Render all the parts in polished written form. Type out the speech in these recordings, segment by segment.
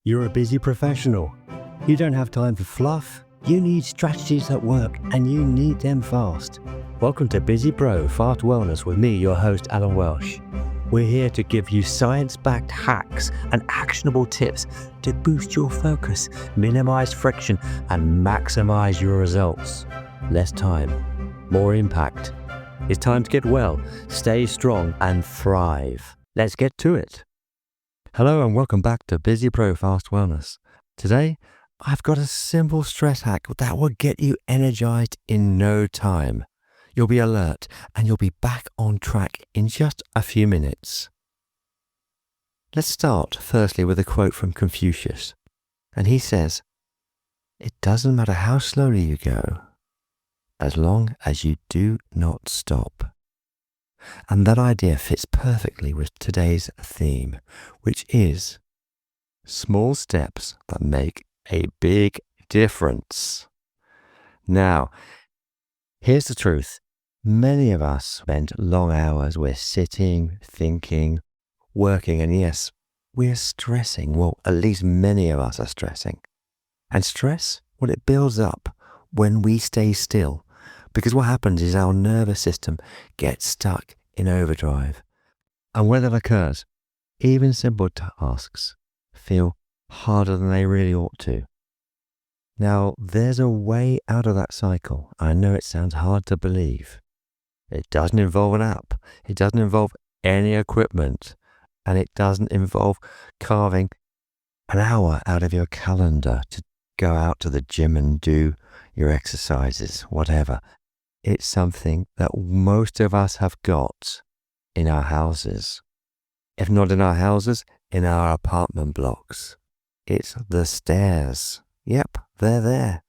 You're a busy professional. You don't have time for fluff. You need strategies that work, and you need them fast. Welcome to Busy Pro Fast Wellness with me, your host, Alan Welch. We're here to give you science-backed hacks and actionable tips to boost your focus, minimize friction, and maximize your results. Less time, more impact. It's time to get well, stay strong, and thrive. Let's get to it. Hello and welcome back to Busy Pro Fast Wellness. Today, I've got a simple stress hack that will get you energized in no time. You'll be alert and you'll be back on track in just a few minutes. Let's start firstly with a quote from Confucius. And he says, "It doesn't matter how slowly you go, as long as you do not stop." And that idea fits perfectly with today's theme, which is small steps that make a big difference. Now, here's the truth. Many of us spend long hours. We're sitting, thinking, working, and yes, we're stressing. Well, at least many of us are stressing. And stress, well, it builds up when we stay still. Because what happens is our nervous system gets stuck in overdrive. And when that occurs, even simple tasks feel harder than they really ought to. Now, there's a way out of that cycle. I know it sounds hard to believe. It doesn't involve an app. It doesn't involve any equipment. And it doesn't involve carving an hour out of your calendar to go out to the gym and do your exercises, whatever. It's something that most of us have got in our houses. If not in our houses, in our apartment blocks. It's the stairs. Yep, they're there.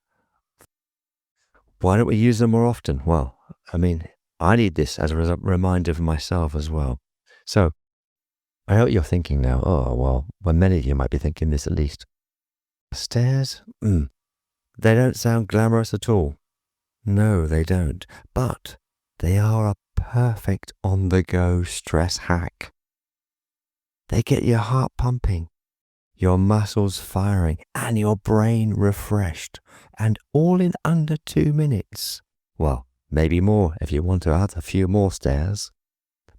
Why don't we use them more often? Well, I need this as a reminder for myself as well. So, I know what you're thinking now. Well, many of you might be thinking this at least. Stairs? They don't sound glamorous at all. No, they don't. But they are a perfect on-the-go stress hack. They get your heart pumping, your muscles firing, and your brain refreshed. And all in under 2 minutes. Well, maybe more if you want to add a few more stairs.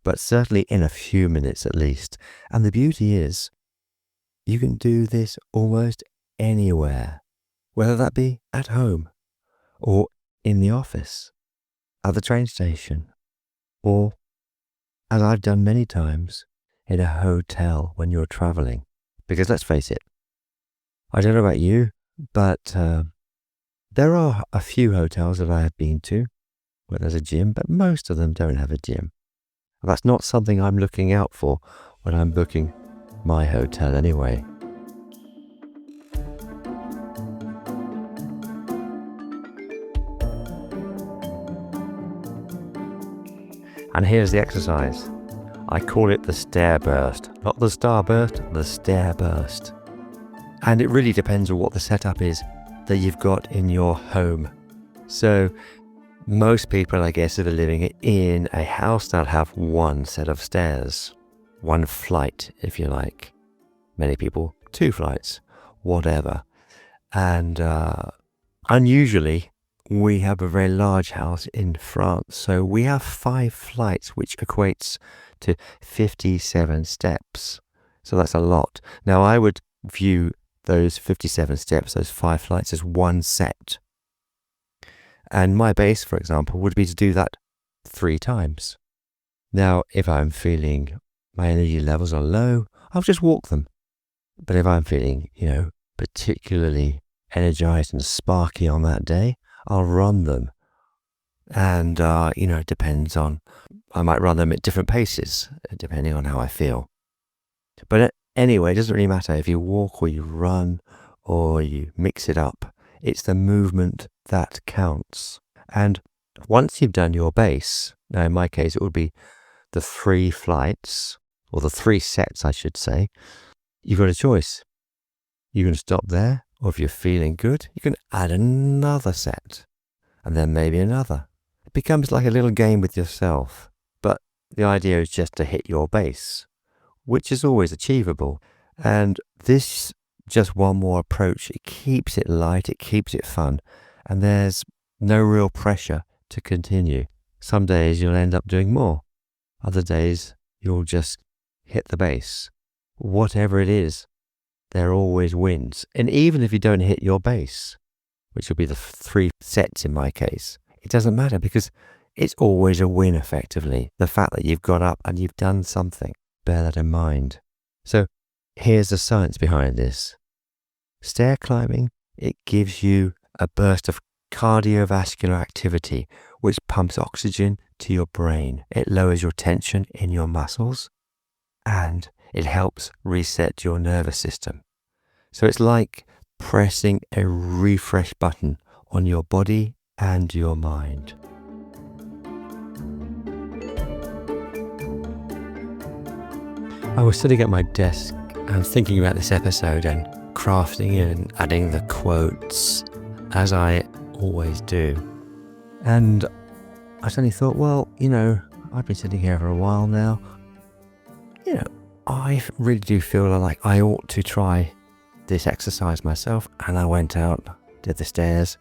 But certainly in a few minutes at least. And the beauty is, you can do this almost anywhere. Whether that be at home, or in the office, at the train station, or, as I've done many times, in a hotel when you're traveling. Because let's face it, I don't know about you, but there are a few hotels that I have been to where there's a gym, but most of them don't have a gym. That's not something I'm looking out for when I'm booking my hotel anyway. And here's the exercise. I call it the stair burst. Not the starburst, the stair burst. And it really depends on what the setup is that you've got in your home. So most people, I guess, that are living in a house that have one set of stairs. One flight, if you like. Many people, 2 flights, whatever. And unusually, we have a very large house in France, so we have 5 flights, which equates to 57 steps. So that's a lot. Now, I would view those 57 steps, those 5 flights, as one set. And my base, for example, would be to do that 3 times. Now, if I'm feeling my energy levels are low, I'll just walk them. But if I'm feeling, particularly energized and sparky on that day, I'll run them. And, it depends on, I might run them at different paces, depending on how I feel. But anyway, it doesn't really matter if you walk or you run or you mix it up. It's the movement that counts. And once you've done your base, now in my case, it would be the 3 flights, or the 3 sets, I should say, you've got a choice. You can stop there, or if you're feeling good, you can add another set, and then maybe another. It becomes like a little game with yourself, but the idea is just to hit your base, which is always achievable. And this just one more approach. It keeps it light, it keeps it fun, and there's no real pressure to continue. Some days you'll end up doing more. Other days you'll just hit the base. Whatever it is, there are always wins. And even if you don't hit your base, which will be the 3 sets in my case, it doesn't matter because it's always a win effectively. The fact that you've got up and you've done something, bear that in mind. So here's the science behind this. Stair climbing, it gives you a burst of cardiovascular activity, which pumps oxygen to your brain. It lowers your tension in your muscles and it helps reset your nervous system. So it's like pressing a refresh button on your body and your mind. I was sitting at my desk and thinking about this episode and crafting it and adding the quotes, as I always do. And I suddenly thought, well, I've been sitting here for a while now. I really do feel like I ought to try this exercise myself. And I went out, did the stairs,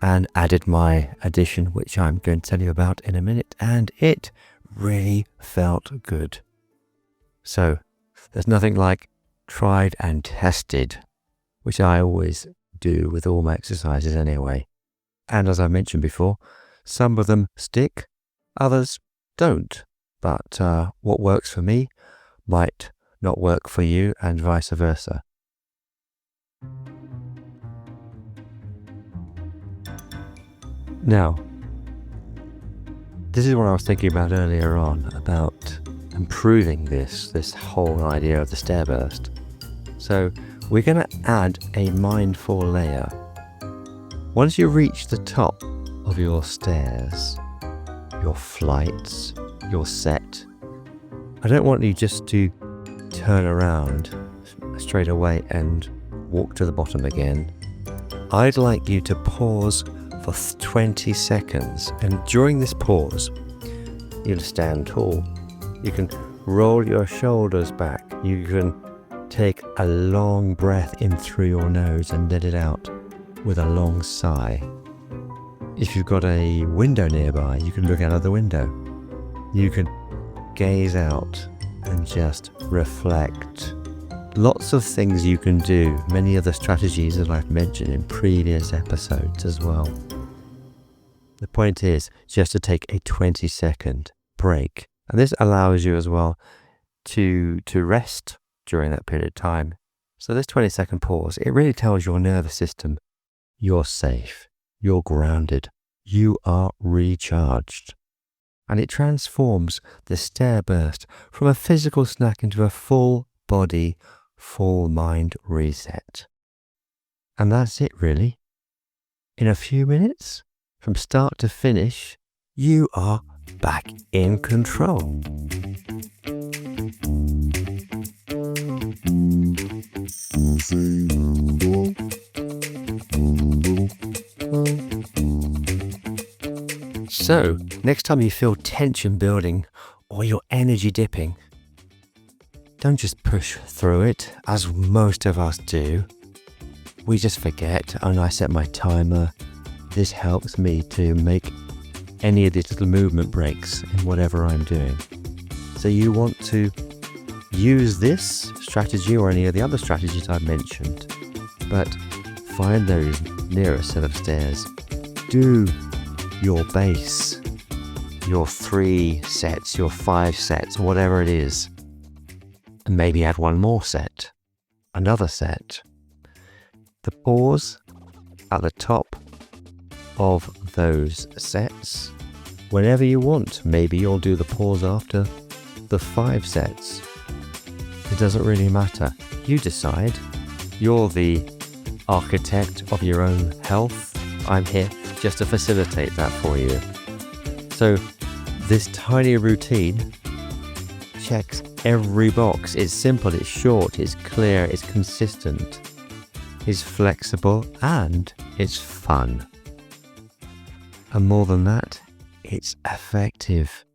and added my addition, which I'm going to tell you about in a minute. And it really felt good. So there's nothing like tried and tested, which I always do with all my exercises anyway. And as I mentioned before, some of them stick, others don't. But what works for me might not work for you and vice versa. Now, this is what I was thinking about earlier on, about improving this whole idea of the stair burst. So we're going to add a mindful layer. Once you reach the top of your stairs, your flights, your set, I don't want you just to turn around straight away and walk to the bottom again. I'd like you to pause for 20 seconds, and during this pause, you'll stand tall. You can roll your shoulders back. You can take a long breath in through your nose and let it out with a long sigh. If you've got a window nearby, you can look out of the window. You can gaze out and just reflect. Lots of things you can do, many of the strategies that I've mentioned in previous episodes as well. The point is just to take a 20-second break. And this allows you as well to rest during that period of time. So this 20-second pause, it really tells your nervous system you're safe, you're grounded, you are recharged. And it transforms the stair burst from a physical snack into a full body, full mind reset. And that's it really. In a few minutes, from start to finish, you are back in control. So, next time you feel tension building or your energy dipping, don't just push through it, as most of us do. We just forget, and I set my timer. This helps me to make any of these little movement breaks in whatever I'm doing. So you want to use this strategy or any of the other strategies I've mentioned, but find those nearest set of stairs. Do your base, your 3 sets, your 5 sets, whatever it is, and maybe add one more set, another set. The pause at the top of those sets whenever you want. Maybe you'll do the pause after the 5 sets. It doesn't really matter. You decide. You're the architect of your own health. I'm here just to facilitate that for you. So this tiny routine checks every box. It's simple, it's short, it's clear, it's consistent, it's flexible, and it's fun. And more than that, it's effective.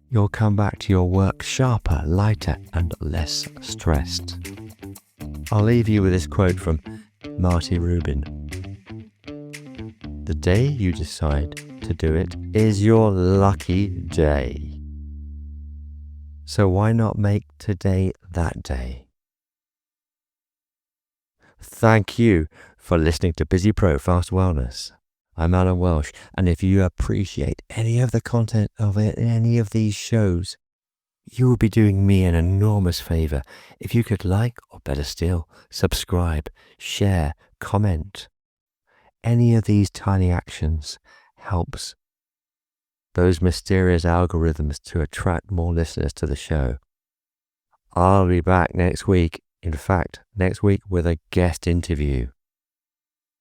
You'll come back to your work sharper, lighter, and less stressed. I'll leave you with this quote from Marty Rubin. The day you decide to do it is your lucky day. So why not make today that day? Thank you for listening to Busy Pro Fast Wellness. I'm Alan Welch, and if you appreciate any of the content of any of these shows, you will be doing me an enormous favor if you could like, or better still, subscribe, share, comment. Any of these tiny actions helps those mysterious algorithms to attract more listeners to the show. I'll be back next week. In fact, next week with a guest interview.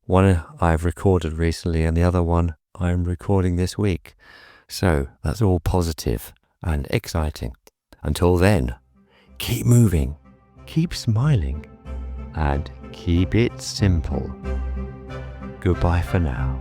One I've recorded recently and the other one I'm recording this week. So that's all positive and exciting. Until then, keep moving, keep smiling, and keep it simple. Goodbye for now.